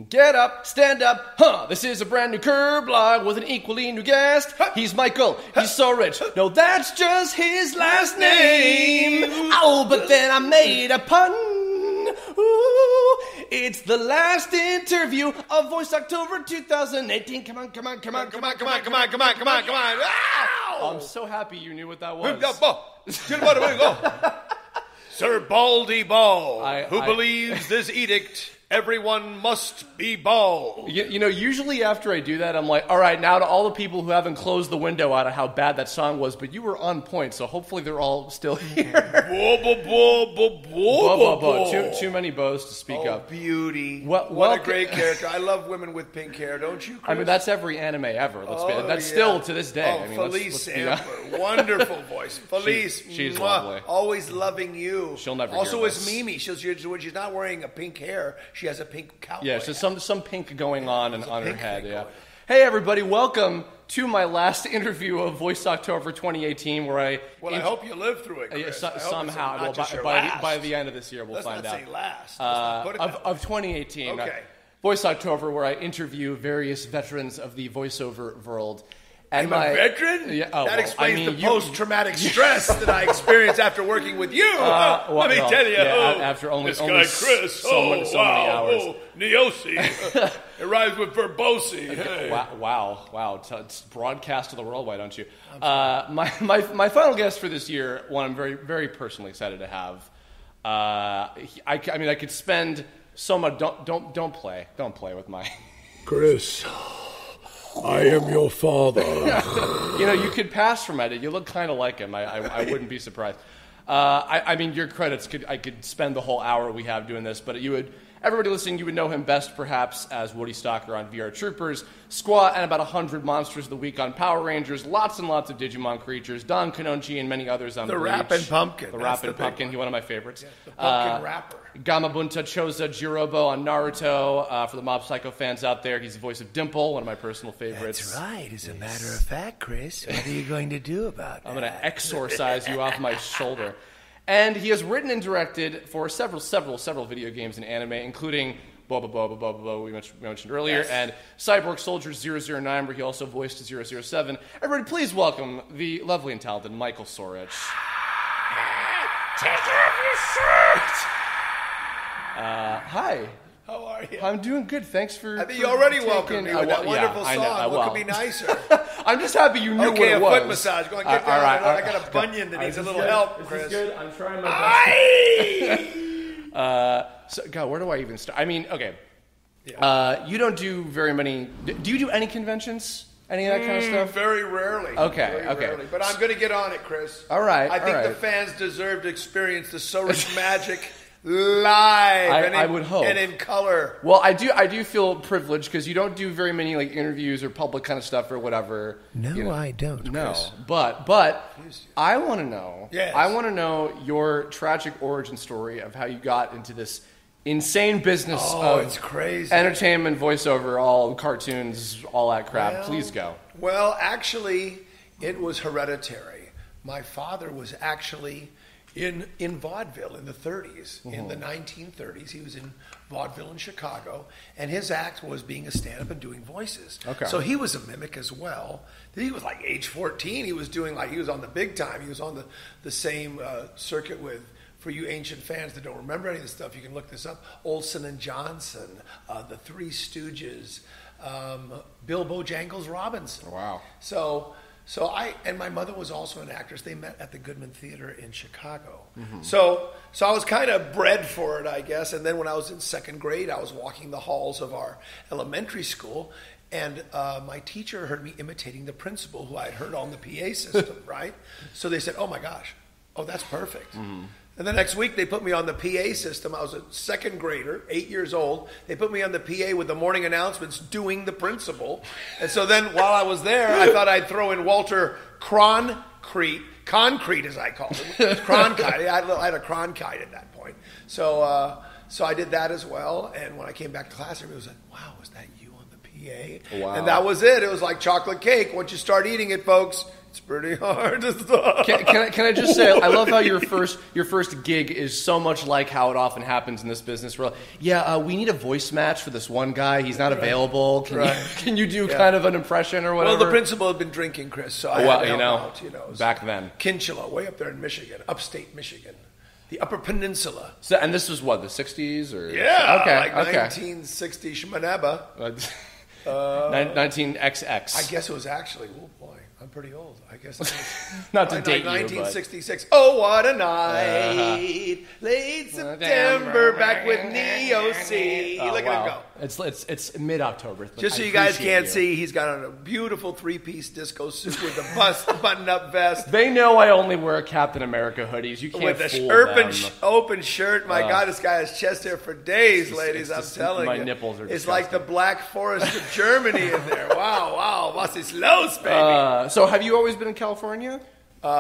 Get up, stand up, huh? This is a brand new Curb Log with an equally new guest. He's Michael, he's so rich. No, that's just his last name. Oh, but then I made a pun. Ooh, it's the last interview of Voice October 2018. Come on. Ow! I'm so happy you knew what that was. Sir Baldy Ball, who believes this edict, everyone must be bald. You know, usually after I do that, I'm like, all right, now to all the people who haven't closed the window out of how bad that song was, but you were on point, so hopefully they're all still here. Too many bows to speak of. Beauty. What a great character. I love women with pink hair, don't you, Chris? I mean, that's every anime ever. That's still to this day. I mean, Felice Amber. Wonderful voice. Felice. She's lovely. Always loving you. She'll never also hear as this. Mimi. When she's not wearing a pink hair, she has a pink cowboy. Yeah, so some pink going on her head. Yeah. Hey everybody, welcome to my last interview of Voice October 2018, where I hope you live through it, Chris. Somehow. By the end of this year, we'll find out. Let's not say last. Of 2018. Okay. Voice October, where I interview various veterans of the voiceover world. And I'm a veteran? Yeah, that explains the post-traumatic stress that I experienced after working with you. Let me tell you. After only Chris. So many hours. Neosi. It rhymes with verbosi. Okay. Wow. It's broadcast to the world, why don't you? My final guest for this year, one I'm very, very personally excited to have. I could spend so much. Don't play with my Chris. I am your father. You know, you could pass from it. You look kind of like him. I wouldn't be surprised. I mean, your credits I could spend the whole hour we have doing this, but everybody listening, you would know him best perhaps as Woody Stalker on VR Troopers, Squaw and about 100 Monsters of the Week on Power Rangers, lots and lots of Digimon creatures, Don Kanonchi and many others on the Rappin' Pumpkin. The Rappin' Pumpkin, he's one of my favorites. Yes, the Pumpkin Rapper. Gamabunta Choza Jirobo on Naruto. For the Mob Psycho fans out there, he's the voice of Dimple, one of my personal favorites. That's right. As a matter of fact, Chris, what are you going to do about that? I'm going to exorcise you off my shoulder. And he has written and directed for several video games and anime, including Boba Boba we mentioned earlier, yes. And Cyborg Soldier 009, where he also voiced 007. Everybody, please welcome the lovely and talented Michael Sorich. Take off your shirt! Hi. How are you? I'm doing good. Thanks for. I think you already welcomed me with that wonderful song. What could be nicer? I'm just happy you knew what it was. Okay, a foot massage. Go on, get down. I got a bunion that needs a little help, Chris. This is good. I'm trying my best. God, where do I even start? I mean, okay. Yeah. You don't do very many. Do you do any conventions? Any of that kind of stuff? Very rarely. Okay. Rarely. But I'm going to get on it, Chris. All right. I think the fans deserve to experience the Sorich magic. Live, I would hope, and in color. Well, I do feel privileged because you don't do very many like interviews or public kind of stuff or whatever. No, I don't. Chris. But I want to know. Yes. I want to know your tragic origin story of how you got into this insane business of it's crazy. Entertainment, voiceover, all cartoons, all that crap. Please go. Well, actually, it was hereditary. My father was actually in vaudeville in the 30s. Mm-hmm. In the 1930s, he was in vaudeville in Chicago, and his act was being a stand-up and doing voices. Okay. So he was a mimic as well. He was like age 14. He was on the big time. He was on the same circuit with, for you ancient fans that don't remember any of this stuff, you can look this up, Olsen and Johnson, the Three Stooges, Bill Bojangles Robinson. Wow. So my mother was also an actress. They met at the Goodman Theater in Chicago. Mm-hmm. So I was kind of bred for it, I guess. And then when I was in second grade, I was walking the halls of our elementary school, and my teacher heard me imitating the principal, who I had heard on the PA system, right? So they said, "Oh my gosh, that's perfect." Mm-hmm. And the next week, they put me on the PA system. I was a second grader, 8 years old. They put me on the PA with the morning announcements doing the principal. And so then while I was there, I thought I'd throw in Walter Concrete, as I called him. Cronkite. I had a Cronkite at that point. So I did that as well. And when I came back to class, everybody was like, "Wow, was that you on the PA?" Wow. And that was it. It was like chocolate cake. Once you start eating it, folks, It's pretty hard to stop. Can I just say, I love how your first gig is so much like how it often happens in this business. We're like, we need a voice match for this one guy. He's not available. Can you do kind of an impression or whatever? Well, the principal had been drinking, Chris, so I had to help out. Back then. Kinchela, way up there in Michigan, upstate Michigan. The Upper Peninsula. So, and this was what, the 60s? Or? Yeah, like 1960 Shmanaba. 19XX. I guess it was actually, oh boy, I'm pretty old. I guess it was not to date 1966. You, oh, what a night. Late September, back with Neo-C. Look at him go. It's mid-October. Just so you guys can't see, he's got on a beautiful three-piece disco suit with a button-up vest. They know I only wear Captain America hoodies. You can't fool them. Open shirt. My God, this guy has chest hair for days, ladies. I'm telling you. My nipples are It's like the Black Forest of Germany in there. Wow. Was ist los, baby? So have you always been in California?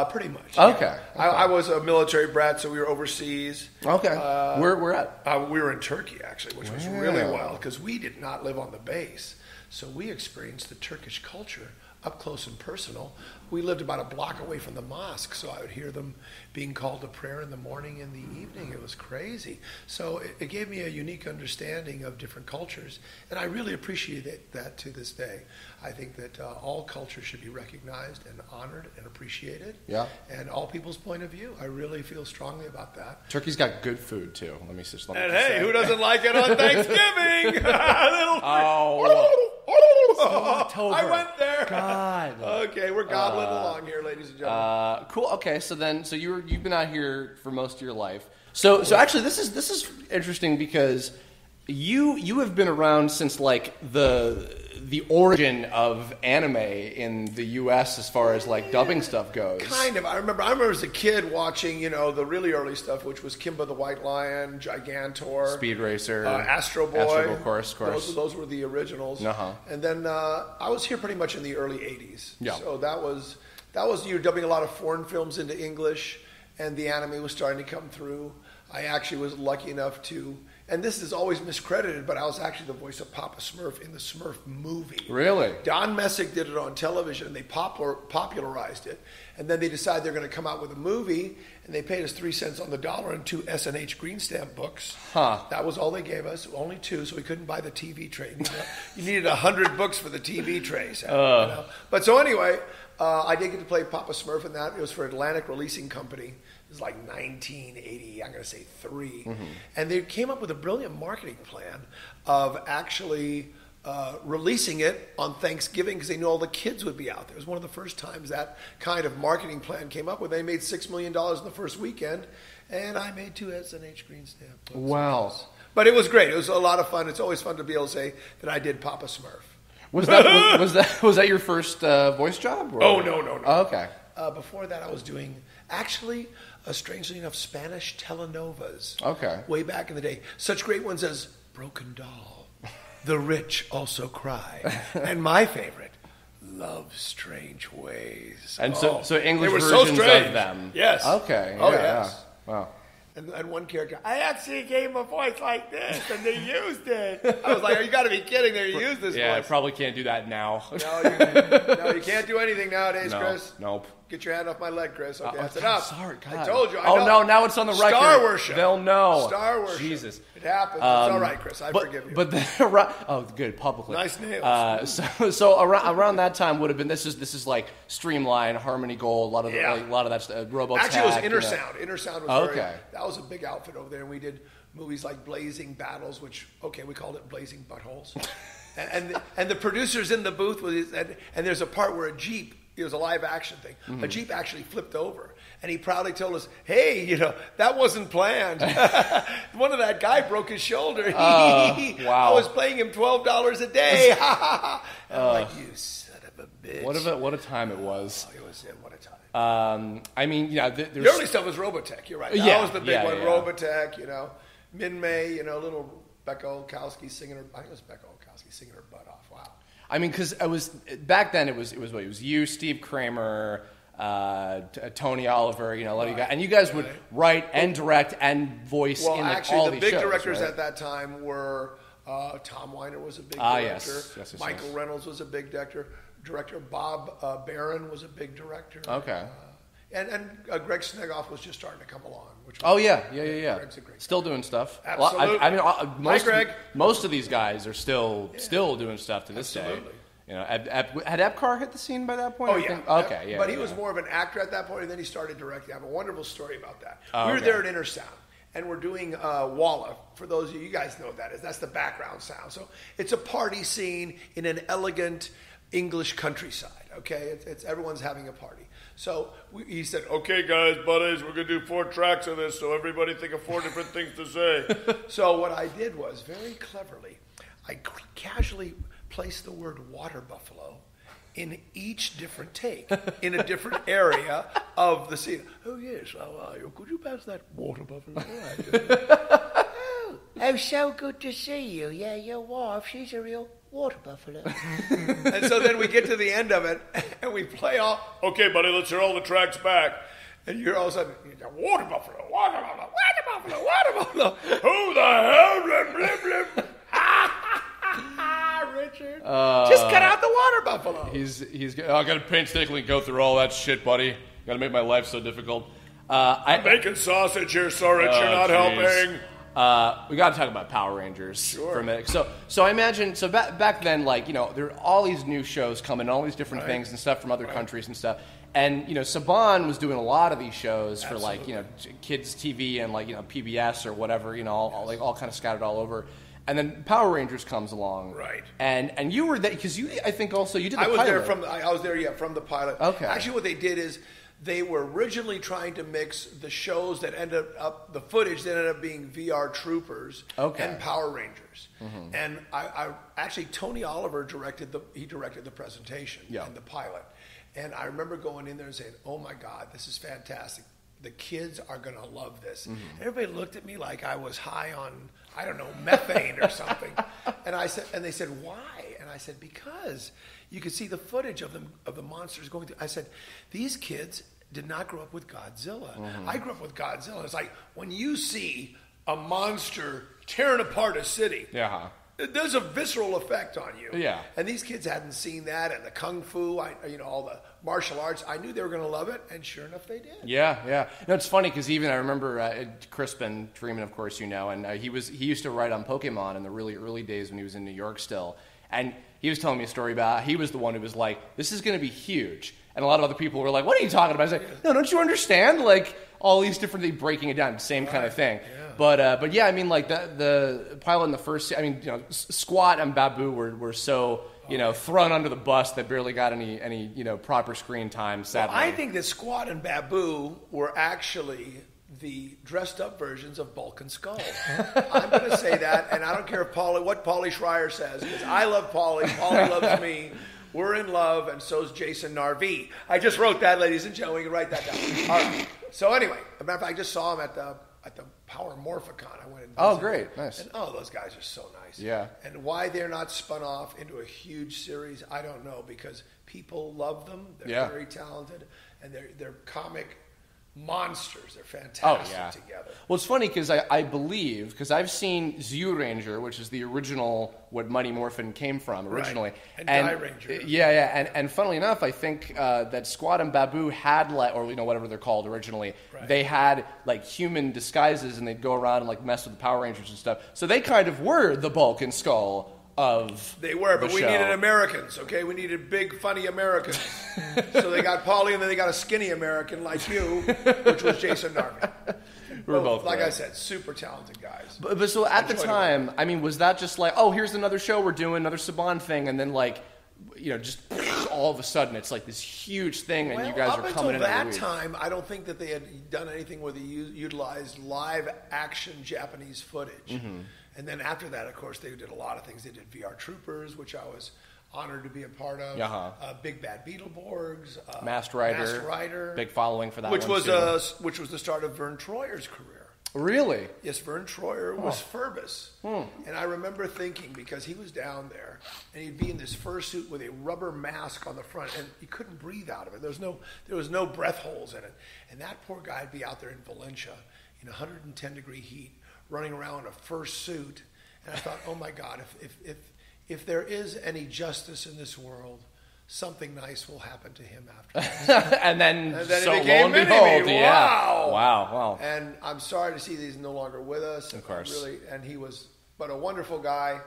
Pretty much. Okay. I was a military brat, so we were overseas. Okay. Where at? We were in Turkey, actually, which was really wild because we did not live on the base. So we experienced the Turkish culture up close and personal. We lived about a block away from the mosque, so I would hear them being called to prayer in the morning and the evening. It was crazy. So it gave me a unique understanding of different cultures, and I really appreciate that to this day. I think that all cultures should be recognized and honored and appreciated. Yeah. And all people's point of view. I really feel strongly about that. Turkey's got good food, too. Let me just hey, who doesn't like it on Thanksgiving? October. I went there. God. Okay, we're gobbling along here, ladies and gentlemen. Cool. Okay, so you've been out here for most of your life. So actually, this is interesting because you have been around since like the origin of anime in the U.S. as far as like dubbing stuff goes. Kind of. I remember as a kid watching, the really early stuff, which was Kimba the White Lion, Gigantor, Speed Racer, Astro Boy. Astro Boy, of course. Those were the originals. Uh-huh. And then I was here pretty much in the early '80s. Yeah. So that was you dubbing a lot of foreign films into English, and the anime was starting to come through. I actually was lucky enough to. And this is always miscredited, but I was actually the voice of Papa Smurf in the Smurf movie. Really? Don Messick did it on television, and they popularized it. And then they decided they're going to come out with a movie, and they paid us 3 cents on the dollar and 2 S&H green stamp books. Huh. That was all they gave us, only 2, so we couldn't buy the TV tray. You needed 100 books for the TV trays. But so anyway, I did get to play Papa Smurf in that. It was for Atlantic Releasing Company. It was like 1980, I'm going to say 3. Mm-hmm. And they came up with a brilliant marketing plan of actually releasing it on Thanksgiving because they knew all the kids would be out there. It was one of the first times that kind of marketing plan came up with. They made $6 million in the first weekend, and I made 2 S&H green stamp books. Wow. But it was great. It was a lot of fun. It's always fun to be able to say that I did Papa Smurf. Was that your first voice job? Or? Oh, no. Oh, okay. Before that, I was doing, actually, strangely enough, Spanish telenovas. Okay. Way back in the day. Such great ones as Broken Doll, The Rich Also Cry, and my favorite, Love Strange Ways. And so English versions of them. Yes. Okay. Oh, yes. Yeah. Wow. And one character, I actually gave him a voice like this, and they used it. I was like, you got to be kidding! They used this voice. Yeah, I probably can't do that now. No, you can't do anything nowadays, Chris. Nope. Get your hand off my leg, Chris. Okay, that's enough. Sorry, God. I told you. No, now it's on the record. Star worship. They'll know. Star worship. Jesus. It happens. It's all right, Chris. I forgive you. But good, publicly. Nice nails. So around that time would have been this is like Streamline, Harmony Gold, a lot of that stuff. Robotech. Actually, it was Intersound. Intersound was that was a big outfit over there, and we did movies like Blazing Battles, which we called it Blazing Buttholes. and the producers in the booth and there's a part where a Jeep. It was a live action thing. Mm-hmm. A Jeep actually flipped over, and he proudly told us, "Hey, that wasn't planned. One of that guy broke his shoulder. Wow! I was paying him $12 a day." I'm like, "You son of a bitch!" What a time it was. Oh, what a time. I mean, the early stuff was Robotech. You're right. That was the big one. Yeah. Robotech. Min-May. Little Becca Olkowski singing her. I think it was Becca Olkowski singing her butt off. Wow. I mean, because back then it was you, Steve Kramer, Tony Oliver, a lot of you guys, and you guys would write and direct and voice in all these shows. Well, actually, the big directors at that time were Tom Weiner was a big director. Yes. Michael Reynolds was a big director. director. Bob Barron was a big director. Okay. And Greg Snegoff was just starting to come along. Which Oh was, yeah. Greg's a great Still doing stuff. Absolutely. I mean, Hi, Greg. Most of these guys are still doing stuff to this Absolutely. day. You know, had Epcar hit the scene by that point? Oh, I yeah. think? Okay, yeah. But he was more of an actor at that point, and then he started directing. I have a wonderful story about that. Oh, we were okay. there at Intersound, and we're doing Walla. For those of you guys know what that is. That's the background sound. So it's a party scene in an elegant English countryside, okay? It's everyone's having a party. So he said, okay, guys, buddies, we're going to do 4 tracks of this, so everybody think of 4 different things to say. So what I did was, very cleverly, I casually placed the word water buffalo in each different take, in a different area of the scene. Oh, yes, how are you? Could you pass that water buffalo? Oh, so good to see you. Yeah, your wife, she's a real water buffalo. And so then we get to the end of it, and we play all, okay, buddy, let's hear all the tracks back. And you're all of a sudden, water buffalo, water buffalo, water buffalo, water buffalo. Who the hell? Blah, blah, blah. Richard, just cut out the water buffalo. I got to painstakingly go through all that shit, buddy. Got to make my life so difficult. I'm making sausage here, so Rich, you're not helping. We got to talk about Power Rangers for a minute. So I imagine, back then, like, you know, there are all these new shows coming, all these different things and stuff from other countries and stuff. And, you know, Saban was doing a lot of these shows for, like, you know, kids TV and, like, you know, PBS or whatever, you know, all kind of scattered all over. And then Power Rangers comes along, right? And you were there because I think also you did. I was there from the pilot. Okay. Actually, what they did is they were originally trying to mix the shows that ended up the footage that ended up being VR Troopers and Power Rangers. Mm-hmm. And I actually Tony Oliver directed the presentation and the pilot. And I remember going in there and saying, "Oh my God, this is fantastic! The kids are going to love this." Mm-hmm. Everybody looked at me like I was high on, I don't know, methane or something. And they said, "Why?" And I said, "Because you could see the footage of the monsters going through." I said, "These kids did not grow up with Godzilla. Mm-hmm. I grew up with Godzilla." It's like when you see a monster tearing apart a city. Yeah. There's a visceral effect on you. Yeah. And these kids hadn't seen that, and the kung fu, all the martial arts. I knew they were going to love it, and sure enough, they did. Yeah. No, it's funny because even I remember Crispin Freeman, of course, you know, and he used to write on Pokemon in the really early days when he was in New York still, and he was telling me a story about how he was the one who was like, "This is going to be huge," and a lot of other people were like, "What are you talking about?" I was like, "No, don't you understand? Like all these different things, breaking it down, same kind of thing." Yeah. But yeah, I mean, like the pilot in the first, I mean, you know, Squat and Babu were so, you know, thrown under the bus that barely got any you know, proper screen time. Sadly, well, I think that Squat and Babu were actually the dressed up versions of Bulk and Skull. I'm going to say that, and I don't care what Pauly Schreier says, because I love Pauly. Pauly loves me. We're in love, and so's Jason Narvey. I just wrote that, ladies and gentlemen. You can write that down. All right. So anyway, as a matter of fact, I just saw him at the Power Morphicon. I went and visited. Oh, great. Nice. And those guys are so nice. Yeah. And why they're not spun off into a huge series, I don't know, because people love them. They're very talented, and they're comic monsters. They're fantastic together. Well, it's funny because I believe, because I've seen Zyuranger, which is the original, what Mighty Morphin came from originally. Right. And Dairanger. Yeah. And funnily enough, I think that Squat and Babu had, or you know, whatever they're called originally, they had like human disguises, and they'd go around and like mess with the Power Rangers and stuff. So they kind of were the Bulk and Skull of They were, but we needed Americans, okay? We needed big, funny Americans. So they got Pauly, and then they got a skinny American like you, which was Jason Narvey. We're both like great. I said, super talented guys. But so at the time, I mean, was that just like, oh, here's another show we're doing, another Saban thing, and then like, you know, just all of a sudden it's like this huge thing, and you guys are coming in. Up until that time, I don't think that they had done anything where they utilized live action Japanese footage. Mm-hmm. And then after that, of course, they did a lot of things. They did VR Troopers, which I was honored to be a part of. Big Bad Beetleborgs, Masked Rider, big following for that. Which was the start of Vern Troyer's career. Really? Yes, Vern Troyer was Ferbus. And I remember thinking, because he was down there, and he'd be in this fursuit with a rubber mask on the front, and he couldn't breathe out of it. There was no breath holes in it. And that poor guy'd be out there in Valencia in 110-degree heat, running around in a fursuit. And I thought, oh my God, if there is any justice in this world, something nice will happen to him after. and then it so lo became and Mini-Me. behold, yeah. Wow. Wow. And I'm sorry to see that he's no longer with us. Of course. Really, and he was but a wonderful guy,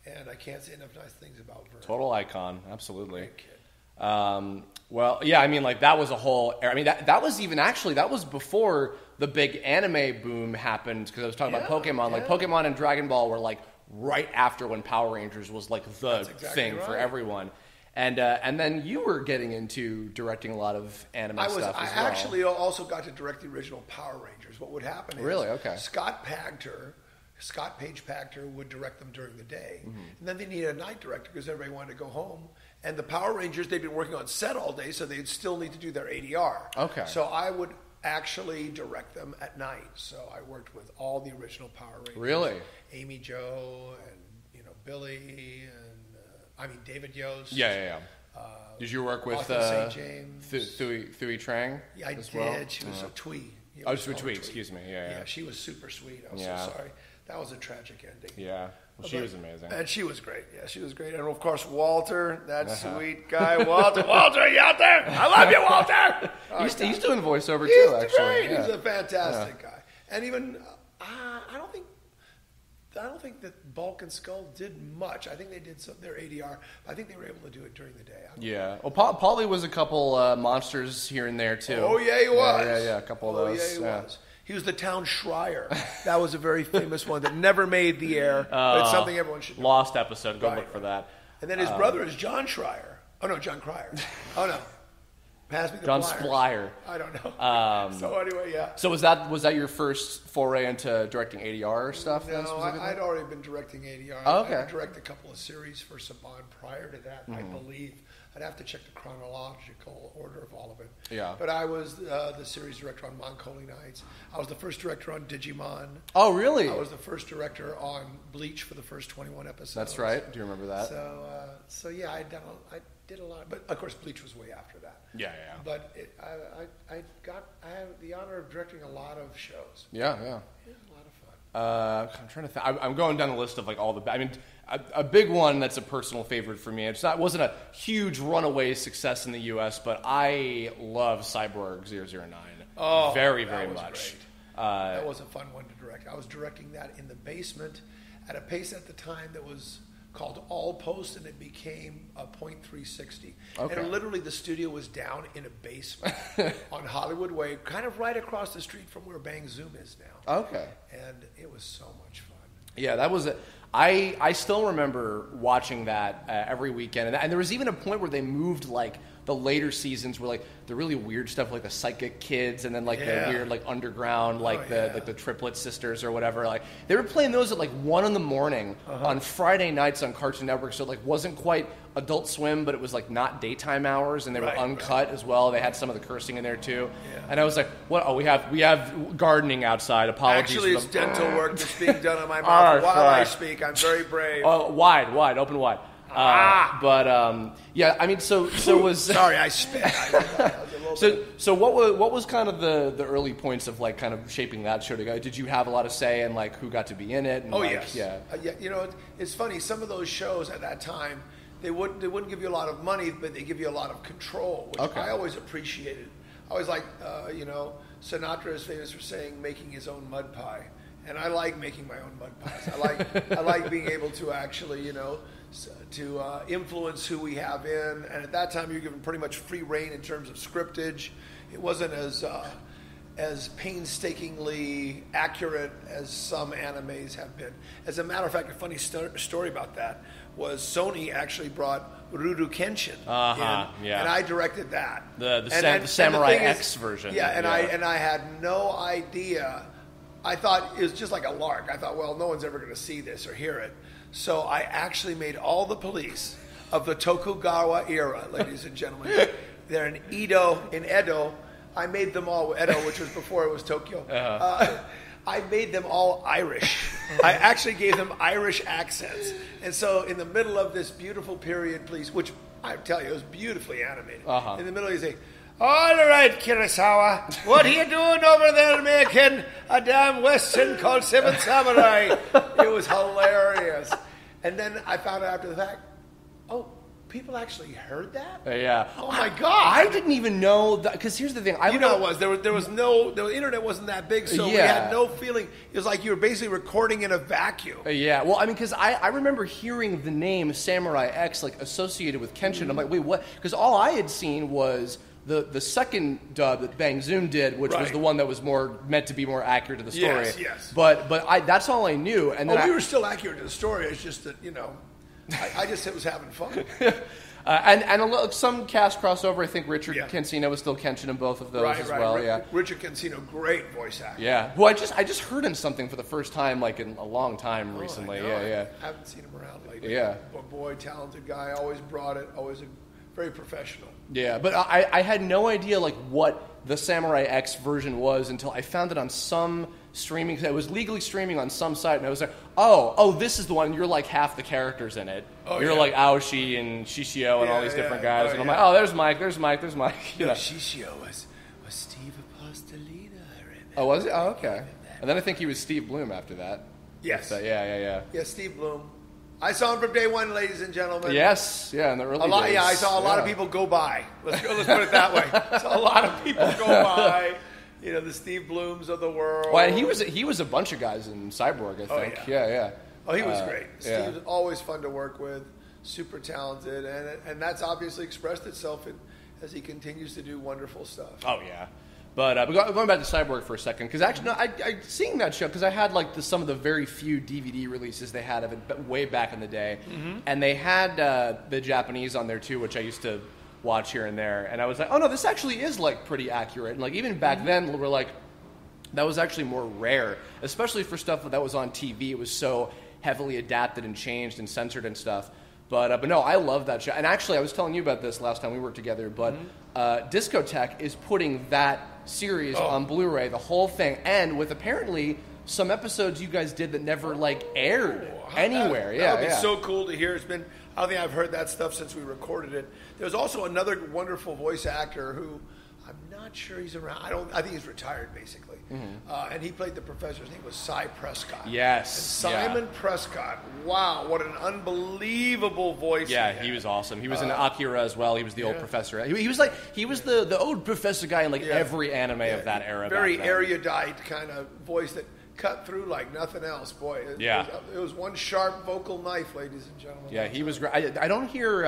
and I can't say enough nice things about Vern. Total icon, absolutely. Great kid. Well, yeah, I mean, like, that was a whole... I mean, that was even actually... That was before the big anime boom happened, because I was talking about Pokemon. Like, Pokemon and Dragon Ball were, like, right after when Power Rangers was, like, the thing for everyone. And then you were getting into directing a lot of anime stuff as well. I actually also got to direct the original Power Rangers. What would happen is... Really? Okay. Scott Page Pactor would direct them during the day. And then they needed a night director because everybody wanted to go home. And the Power Rangers, they'd been working on set all day, so they'd still need to do their ADR. Okay. So I would actually direct them at night. So I worked with all the original Power Rangers. Really? Amy Jo and Billy and David Yost. Yeah. Did you work with St. James? Thuy Trang? Yeah, I as did. well? She was a Twee. Twee, excuse me. Yeah. She was super sweet. I was so sorry. That was a tragic ending. Yeah. Well, she was amazing. And she was great. Yeah, she was great. And of course, Walter, that sweet guy. Walter, are you out there? I love you, Walter. He's doing voiceover too, actually. Great. Yeah. He's a fantastic guy. And even, I don't think that Bulk and Skull did much. I think they did their ADR. I think they were able to do it during the day. Yeah. Well, Paulie was a couple monsters here and there too. Oh yeah, he was. Yeah. A couple of those. Oh yeah, he was. He was the town Schreier. That was a very famous one that never made the air, but it's something everyone should know. Lost episode. Go look for that. And then his brother is John Schreier. Oh no, John Cryer. Oh no. Pass me the John pliers. Splyer. I don't know. So anyway, yeah. So was that your first foray into directing ADR stuff? No, I'd already been directing ADR. Oh, okay. I directed a couple of series for Saban prior to that, I believe. I'd have to check the chronological order of all of it. Yeah. But I was the series director on Moncoli Nights. I was the first director on Digimon. Oh, really? I was the first director on Bleach for the first 21 episodes. That's right. Do you remember that? So yeah, I did a lot. But of course, Bleach was way after that. Yeah. But I had the honor of directing a lot of shows. Yeah. It was a lot of fun. I'm trying to think. I'm going down the list of like all the. I mean, a big one that's a personal favorite for me. It wasn't a huge runaway success in the U.S., but I love Cyborg 009. Oh, very that was much. Great. That was a fun one to direct. I was directing that in the basement at a pace at the time that was called All Post, and it became a .360. Okay. And literally the studio was down in a basement on Hollywood Way, kind of right across the street from where Bang Zoom is now. Okay. And it was so much fun. Yeah, that was it. I still remember watching that every weekend, and there was even a point where they moved like the later seasons were like the really weird stuff, like the Psychic Kids, and then like the weird like underground, like the Triplet Sisters or whatever. Like they were playing those at like 1 a.m. On Friday nights on Cartoon Network, so it like wasn't quite Adult Swim, but it was like not daytime hours, and they were uncut as well. They had some of the cursing in there too. Yeah. And I was like, "What? Oh, we have gardening outside." Apologies. Actually, it's dental work that's being done on my mouth while I speak. I'm very brave. Oh, wide, open wide. Yeah, I mean, so was sorry, I spit. So what was kind of the early points of like kind of shaping that show together? Did you have a lot of say in like who got to be in it? And, yes, yeah. You know, it's funny. Some of those shows at that time, they wouldn't give you a lot of money, but they give you a lot of control, which I always appreciated. I always like, Sinatra is famous for saying making his own mud pie. And I like making my own mud pies. I like being able to actually, to influence who we have in. And at that time, you're given pretty much free reign in terms of scriptage. It wasn't as painstakingly accurate as some animes have been. As a matter of fact, a funny story about that was Sony actually brought Rurouni Kenshin in, and I directed that. The Samurai X version. Yeah, and I had no idea. I thought it was just like a lark. I thought, well, no one's ever going to see this or hear it. So I actually made all the police of the Tokugawa era, ladies and gentlemen. They're in Edo. I made them all, Edo, which was before it was Tokyo. I made them all Irish. I actually gave them Irish accents. And so in the middle of this beautiful period piece, which I tell you, it was beautifully animated. In the middle, you say, all right, Kurosawa, what are you doing over there making a damn Western called Seven Samurai? It was hilarious. And then I found out after the fact, People actually heard that? Yeah. Oh my God! I didn't even know that, because here's the thing. You know what it was? There was no, the internet wasn't that big, so we had no feeling. It was like you were basically recording in a vacuum. Yeah, well, I mean, because I remember hearing the name Samurai X like associated with Kenshin. I'm like, wait, what? Because all I had seen was the second dub that Bang Zoom did, which was the one that was more meant to be more accurate to the story. Yes. But that's all I knew. And then we were still accurate to the story. It's just that, you know, I just was having fun. And some cast crossover. I think Richard Cancino was still Kenshin in both of those as well. Yeah, Richard Cancino, great voice actor. Yeah, who I just heard in something for the first time, like in a long time recently. I haven't seen him around lately. Yeah, but boy, talented guy. Always brought it. Always very professional. Yeah, but I had no idea like what the Samurai X version was until I found it on some streaming. It was legally streaming on some site, and I was like, oh, this is the one. You're like half the characters in it. You're like Aoshi and Shishio and all these different guys, and I'm like, there's Mike. You know. Shishio was Steve Apostolina. Oh, was it? Oh, okay. And then I think he was Steve Bloom after that. Yes. Yeah, Steve Bloom. I saw him from day one, ladies and gentlemen. Yes, in the early days. Yeah, I saw a lot of people go by. Let's put it that way. I saw a lot of people go by. You know, the Steve Blooms of the world. Well, he was a bunch of guys in Cyborg, I think. Yeah. Oh, he was great. Steve was always fun to work with, super talented, and that's obviously expressed itself as he continues to do wonderful stuff. Oh yeah. But going back to Cyborg for a second, because actually, I seeing that show because I had like some of the very few DVD releases they had of it way back in the day, and they had the Japanese on there too, which I used to watch here and there, and I was like, oh no, this actually is like pretty accurate, and like even back then we're like, that was actually more rare, especially for stuff that was on TV. It was so heavily adapted and changed and censored and stuff. But no, I love that show. And actually, I was telling you about this last time we worked together, but Discotheque is putting that series on Blu-ray, the whole thing, and with apparently some episodes you guys did that never like aired anywhere. That would be so cool to hear. I don't think I've heard that stuff since we recorded it. There's also another wonderful voice actor who I'm not sure he's around. I think he's retired basically, and he played the professor. His name was Cy Prescott. Yes, and Simon Prescott. Wow, what an unbelievable voice! Yeah, he was awesome. He was in Akira as well. He was the old professor. He was the old professor guy in like every anime of that era. Very erudite kind of voice that cut through like nothing else. Boy, it was one sharp vocal knife, ladies and gentlemen. Yeah, he was great. I don't hear.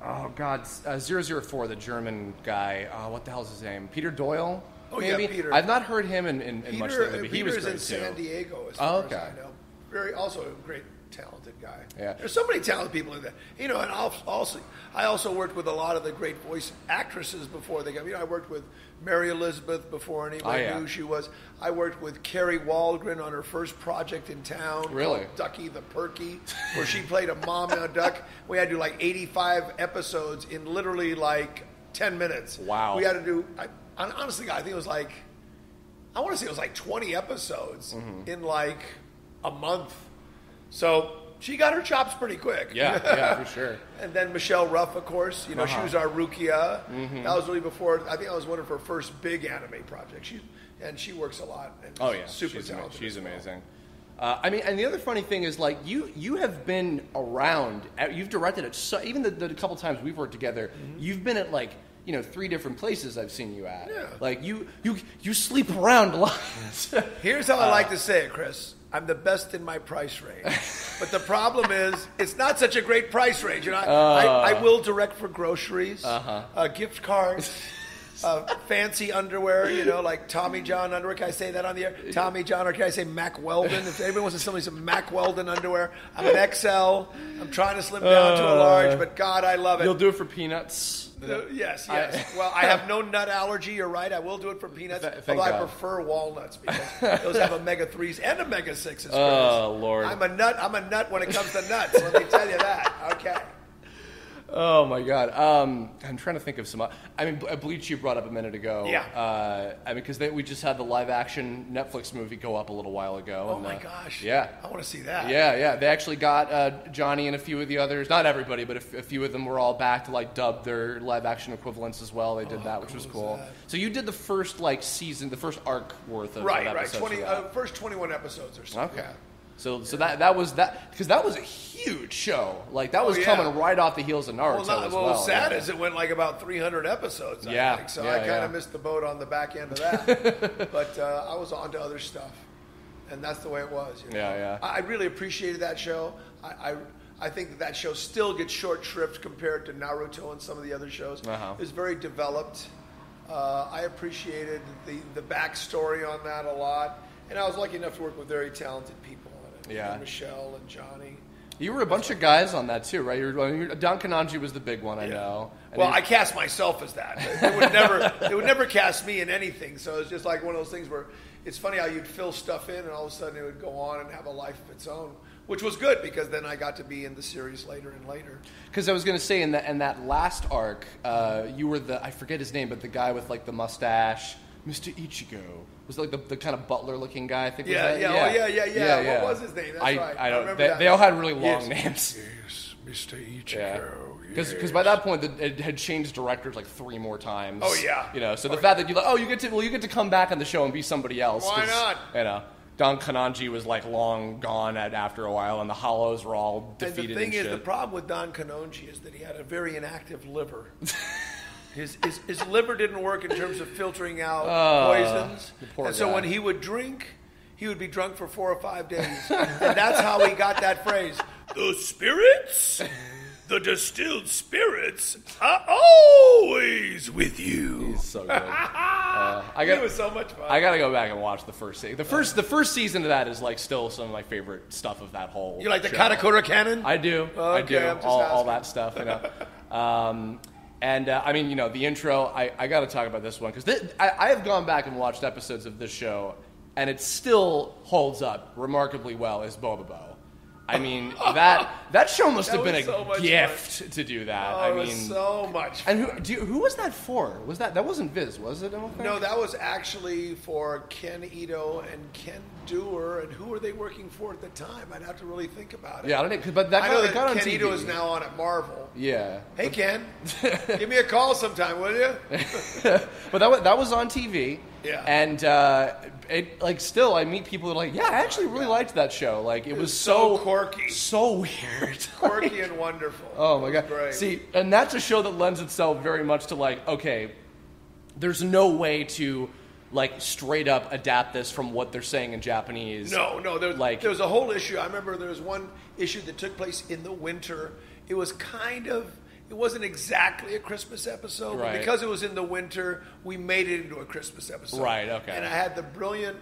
Oh God, 004, the German guy. What the hell's his name? Peter Doyle. Oh maybe? yeah, Peter. I've not heard him in much lately, but he was great in San too. Diego, as far as I know. Also a great, talented guy. Yeah. There's so many talented people in that. You know, and I also worked with a lot of the great voice actresses before they got. You know, I worked with Mary Elizabeth before anybody knew who she was. I worked with Carrie Waldgren on her first project in town. Really? Called Ducky the Perky, where she played a mom and a duck. We had to do like 85 episodes in literally like 10 minutes. Wow. We had to do. Honestly, I think it was like. I want to say it was like 20 episodes in like a month. So she got her chops pretty quick. Yeah, for sure. And then Michelle Ruff, of course. You know, she was our Rukia. That was really before. I think that was one of her first big anime projects. She works a lot. And super talented. She's amazing. I mean, and the other funny thing is, like, you have been around. You've directed it. So, even the couple times we've worked together, you've been at like. 3 different places I've seen you at. Yeah. Like you sleep around a lot. Here's how I like to say it, Chris. I'm the best in my price range. But the problem is, it's not such a great price range. I will direct for groceries, gift cards, fancy underwear, like Tommy John underwear. Can I say that on the air? Tommy John, or can I say Mack Weldon? If anyone wants to sell me some Mack Weldon underwear, I'm an XL. I'm trying to slim down to a large, but God, I love it. You'll do it for peanuts. Yes. Well, I have no nut allergy. You're right. I will do it for peanuts. Although I prefer walnuts because those have omega-3s and omega-6s. Oh, Lord. I'm a nut when it comes to nuts. Let me tell you that. Okay. Oh my God! I'm trying to think of some. I mean, Bleach you brought up a minute ago. Yeah. I mean, because we just had the live-action Netflix movie go up a little while ago. Oh my gosh! Yeah, I want to see that. Yeah. They actually got Johnny and a few of the others. Not everybody, but a few of them were all back to like dub their live-action equivalents as well. They did that, which was cool. So you did the first season, the first arc worth of right. episodes. First 21 episodes or so. Okay. So that was that, because that was a huge show. Like that was coming right off the heels of Naruto as well. Well, sad is it went like about 300 episodes. I think. So I kind of missed the boat on the back end of that. But I was on to other stuff, and that's the way it was. You know? Yeah. I really appreciated that show. I think that show still gets short shrift compared to Naruto and some of the other shows. It was very developed. I appreciated the backstory on that a lot. And I was lucky enough to work with very talented people on it. Yeah. Michelle and Johnny. You were a bunch of guys on that too, right? Don Kanonji was the big one, I know. And well, I cast myself as that. They would never cast me in anything. So it's just like one of those things where it's funny how you'd fill stuff in and all of a sudden it would go on and have a life of its own, which was good because then I got to be in the series later and later. Because I was going to say in that last arc, you were I forget his name, but the guy with like the mustache, Mr. Ichigo. Was like the kind of butler-looking guy, I think. Yeah. What was his name? That's right. I don't. They all had really long names. Yes, Mr. Ichigo. Because by that point, it had changed directors like 3 more times. Oh yeah. You know, so the fact that you get to come back on the show and be somebody else. Why not? You know, Don Kanonji was like long gone after a while, and the Hollows were all defeated. And the thing is, shit. the problem with Don Kanonji is that he had a very inactive liver. His liver didn't work in terms of filtering out poisons. And so when he would drink, he would be drunk for 4 or 5 days. And that's how he got that phrase. The spirits, the distilled spirits are always with you. He's so good. It was so much fun. I got to go back and watch the first season. The first season of that is like still some of my favorite stuff of that whole You like the show. Katakura Canon? I do. Okay, I do. I'm just All that stuff. You know. And I mean, you know, the intro, I got to talk about this one because I have gone back and watched episodes of this show, and it still holds up remarkably well as Bobobo. I mean, that show must have been a gift to do that. Oh, I mean, it was so much fun. And who was that for? That wasn't Viz, was it? I don't think? No, that was actually for Ken Ito and Ken Dewar, and who were they working for at the time? I'd have to really think about it. Yeah, I don't know, but I know got that on Ken TV. Ito is now on at Marvel. Yeah. Hey, Ken, give me a call sometime, will you? But that was on TV. Yeah. And it like still I meet people that are like, yeah, I actually really liked that show. Like it was so quirky, so weird, quirky and wonderful. Oh my god! Great. See, and that's a show that lends itself very much to like, okay, there's no way to like straight up adapt this from what they're saying in Japanese. No. There was a whole issue. I remember there was one issue that took place in the winter. It was it wasn't exactly a Christmas episode, right. But because it was in the winter, we made it into a Christmas episode. Right, okay. And I had the brilliant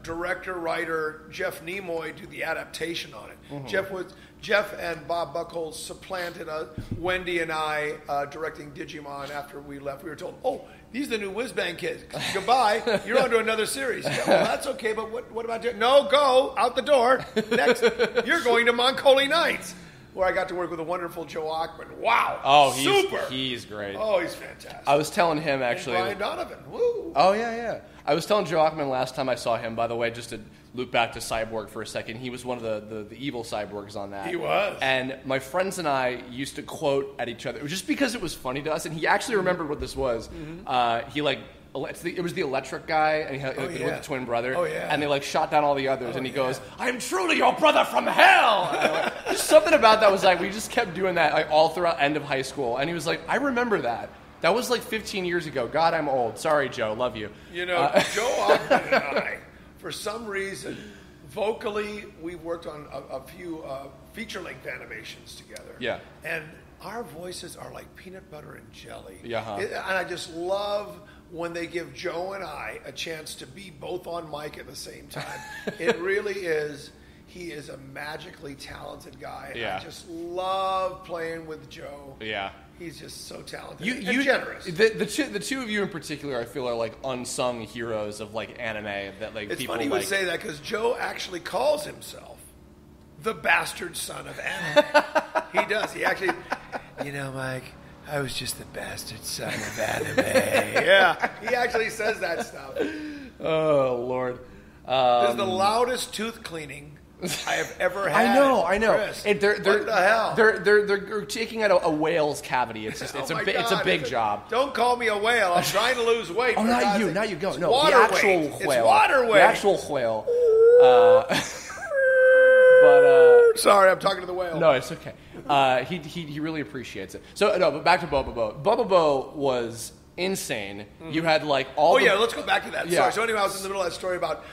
director-writer Jeff Nimoy do the adaptation on it. Mm-hmm. Jeff and Bob Buchholz supplanted Wendy and I directing Digimon after we left. We were told, oh, these are the new Whiz-Bang kids. Goodbye. You're on to another series. Yeah, well, that's okay, but what about you? No, go. Out the door. Next. You're going to Moncoli Nights, where I got to work with a wonderful Joe Achman. Wow. Oh, super. He's great. Oh, he's fantastic. I was telling him, actually. And Brian Donovan. Woo. Oh, yeah. I was telling Joe Achman last time I saw him, by the way, just to loop back to Cyborg for a second. He was one of the evil cyborgs on that. He was. And my friends and I used to quote at each other, just because it was funny to us, and he actually remembered what this was. Mm-hmm. It was the electric guy, and he had with the twin brother. Oh, yeah. And they like shot down all the others, and he goes, "I am truly your brother from hell." And just something about that was like, we just kept doing that like all throughout end of high school. And he was like, I remember that. That was like 15 years ago. God, I'm old. Sorry, Joe. Love you. You know, Joe Achman and I, for some reason, vocally, we worked on a few feature-length animations together. Yeah. And our voices are like peanut butter and jelly. Yeah. And I just love when they give Joe and I a chance to be both on mic at the same time. It really is. He is a magically talented guy. Yeah. I just love playing with Joe. Yeah. He's just so talented and generous. The two of you in particular, I feel, are like unsung heroes of like anime that like it's people funny you like. would say that because Joe actually calls himself the bastard son of anime. He does. He actually, Mike, I was just the bastard son of anime. Yeah, he actually says that stuff. Oh Lord, this is the loudest tooth cleaning I have ever had. I know. Chris, And they're, what the hell? They're taking out a whale's cavity. It's just it's a big job. Don't call me a whale. I'm trying to lose weight. Oh, not you. Go. No, water the actual weight. whale. It's water weight. The actual whale. Sorry, I'm talking to the whale. No, it's okay. He really appreciates it. So no, but back to Bubba Bo. Bubba Bo was insane. You had like all. Oh yeah, let's go back to that. Yeah. Sorry. So anyway, I was in the middle of that story about.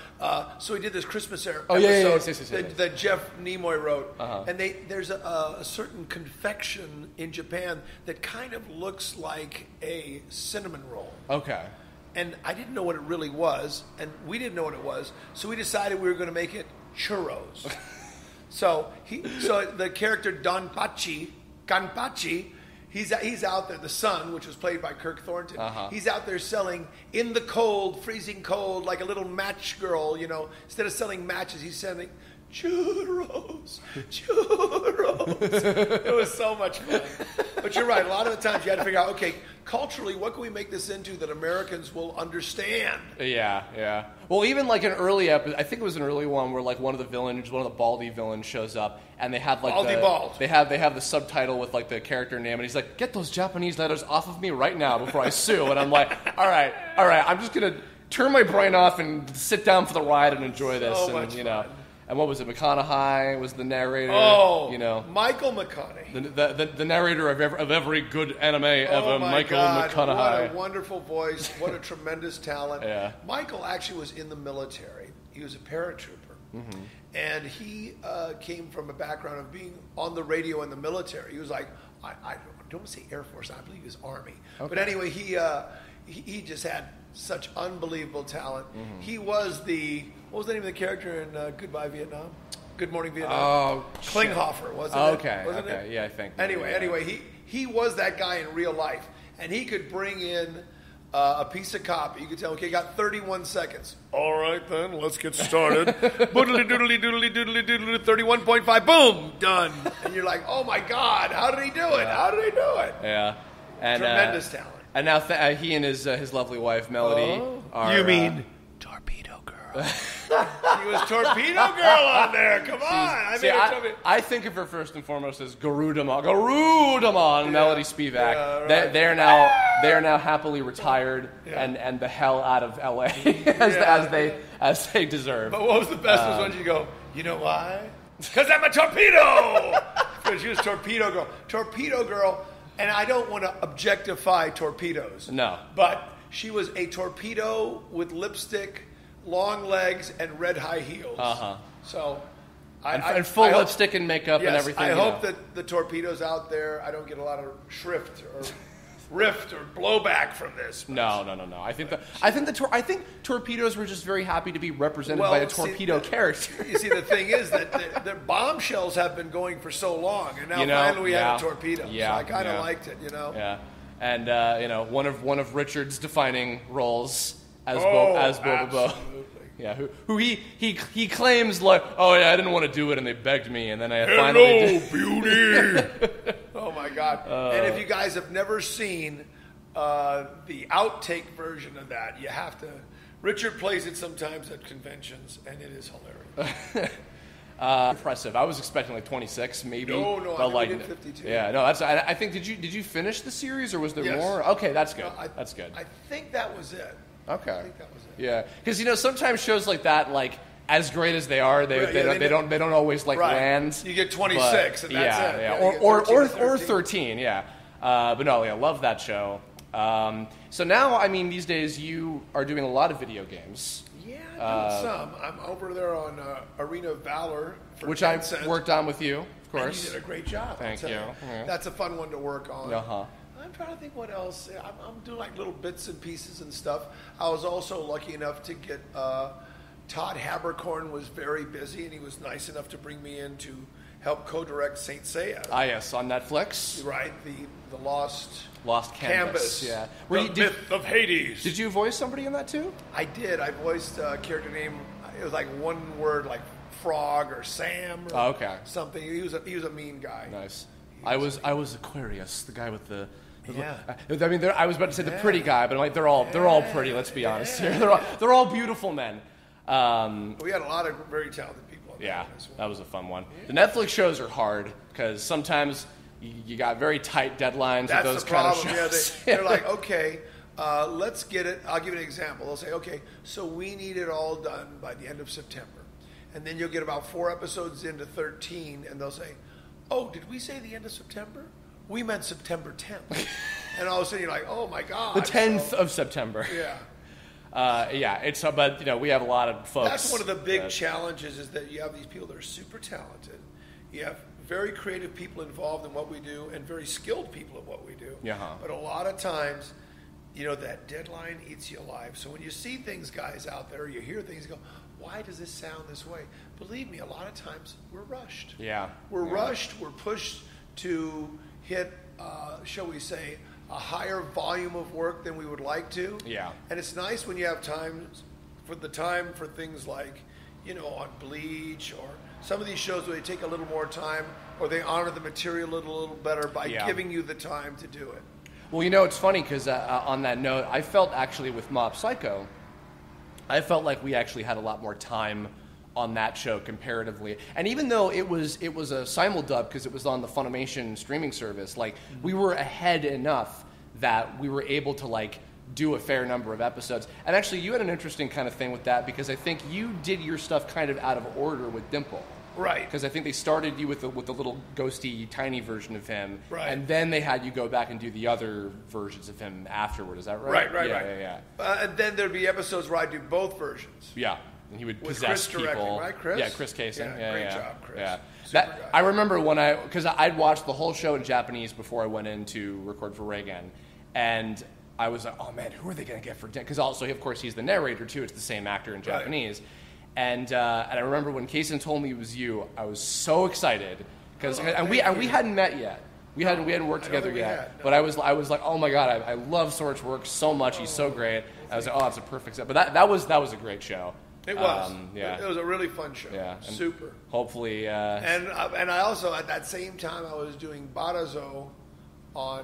So we did this Christmas episode yes. that Jeff Nimoy wrote, Uh-huh. and there's a certain confection in Japan that kind of looks like a cinnamon roll. Okay. And I didn't know what it really was, and we didn't know what it was, so we decided we were going to make it churros. So the character Ganpachi, he's out there. The son, which was played by Kirk Thornton, he's out there selling in the cold, freezing cold, like a little match girl. Instead of selling matches, he's selling churros. It was so much fun. But you're right. A lot of the times you had to figure out, okay, culturally, what can we make this into that Americans will understand? Yeah. Well, even like an early episode, I think it was an early one where like one of the Baldy villains shows up, and they have like they have the subtitle with like the character name, and he's like, "Get those Japanese letters off of me right now before I sue." And I'm like, all right, I'm just gonna turn my brain off and sit down for the ride and enjoy this. So much fun. And what was it? McConaughey was the narrator. Oh, Michael McConaughey. The narrator of every good anime ever, Michael McConaughey. What a wonderful voice. What a tremendous talent. Yeah. Michael actually was in the military. He was a paratrooper. Mm-hmm. And he came from a background of being on the radio in the military. He was like, I don't want to say Air Force, I believe he was Army. Okay. But anyway, he just had such unbelievable talent. Mm-hmm. He was what was the name of the character in Goodbye Vietnam? Good Morning Vietnam. Oh, Klinghoffer, wasn't it? Okay, wasn't it? Yeah, I think. Anyway, he was that guy in real life, and he could bring in a piece of copy. You could tell, okay, got 31 seconds. All right, then, let's get started. Boodly doodly doodly doodly doodly, 31.5, boom, done. And you're like, oh my God, how did he do it? How did he do it? Yeah. And, tremendous talent. And now he and his lovely wife, Melody, are... You mean Torpedo Girl. She was Torpedo Girl on there. Come on. I think of her first and foremost as Garudamon, Melody Spivak. Yeah, right. They're now happily retired and the hell out of LA as they deserve. But what was the best was when you go, you know why? Because I'm a torpedo. Because she was Torpedo Girl. Torpedo Girl, and I don't want to objectify torpedoes. No. But she was a torpedo with lipstick, long legs, and red high heels. So, and full lipstick and makeup and everything. I hope that the torpedoes out there, I don't get a lot of shrift or rift or blowback from this. No. I think torpedoes were just very happy to be represented by a torpedo character. You see, the thing is that the bombshells have been going for so long, and now finally we have a torpedo. Yeah, so I kind of liked it, Yeah, and one of Richard's defining roles as Boba Bo. Yeah, who he claims like, oh yeah, I didn't want to do it and they begged me and then I finally did. Beauty. Oh my God! And if you guys have never seen the outtake version of that, you have to. Richard plays it sometimes at conventions, and it is hilarious. Impressive. I was expecting like 26, maybe. No, I did 52. Yeah, no, that's. I think did you finish the series or was there more? Okay, that's good. That's good. I think that was it. Okay. I think that was it. Yeah, because sometimes shows like that, like as great as they are, they don't always land. You get 26, and that's it. Yeah. Or 13. Yeah. But no, love that show. So now, I mean, these days you are doing a lot of video games. Yeah, I'm doing some. I'm over there on Arena of Valor, which I worked on with you, of course. And you did a great job. Thank you. Yeah. That's a fun one to work on. I'm trying to think what else. I'm doing like little bits and pieces and stuff. I was also lucky enough to get Todd Haberkorn was very busy, and he was nice enough to bring me in to help co-direct Saint Seiya. Yes, on Netflix. Right, the Lost Canvas. Yeah. Myth of Hades. Did you voice somebody in that too? I did. I voiced a character name. It was like one word, like Frog or Sam. Or something. He was a mean guy. Nice. I was Aquarius, the guy with the. Yeah. I mean, I was about to say the pretty guy, but I'm like, they're all pretty. Let's be honest here. They're all beautiful men. We had a lot of very talented people. That was a fun one. Yeah. The Netflix shows are hard because sometimes you got very tight deadlines with those kind of shows. They're like, okay, let's get it. I'll give you an example. They'll say, okay, so we need it all done by the end of September. and then you'll get about 4 episodes into 13, and they'll say, "Oh, did we say the end of September? We meant September 10th." And all of a sudden you're like, "Oh my God!" The 10th of September. Yeah. Yeah. It's but we have a lot of folks. That's one of the big challenges is that you have these people that are super talented. You have very creative people involved in what we do and very skilled people at what we do. Uh-huh. But a lot of times, that deadline eats you alive. So when you see things, guys, out there, you hear things, you go, why does this sound this way? Believe me, a lot of times we're rushed. Yeah. We're rushed. We're pushed to hit, shall we say, a higher volume of work than we would like to. Yeah. And it's nice when you have time for things like, on Bleach or some of these shows where they take a little more time or they honor the material a little better by giving you the time to do it. Well, it's funny because on that note, I felt actually with Mob Psycho, I felt like we actually had a lot more time on that show comparatively. And even though it was a simuldub because it was on the Funimation streaming service, we were ahead enough that we were able to do a fair number of episodes. And actually, you had an interesting kind of thing with that because I think you did your stuff kind of out of order with Dimple. Right. Because I think they started you with the little ghosty, tiny version of him. Right. And then they had you go back and do the other versions of him afterward. Is that right? Right. Yeah. And then there'd be episodes where I do both versions. Yeah. And he would With possess Chris directing, people. right, Chris? Yeah, Chris Kaysen. Yeah, great job, Chris. Yeah. Super guy. I remember because I'd watched the whole show in Japanese before I went in to record for Reagan. And I was like, oh man, who are they going to get for Dimple? Because also, of course, he's the narrator too. It's the same actor in Japanese. Right. And I remember when Kaysen told me it was you, I was so excited because we hadn't met yet. We hadn't worked together yet. No. But I was like, oh my God, I love Sort's work so much. He's so great. I was like, oh, that's a perfect set. But that was a great show. It was. It was a really fun show. Yeah. Super. Hopefully. And I also at that same time I was doing Barazo on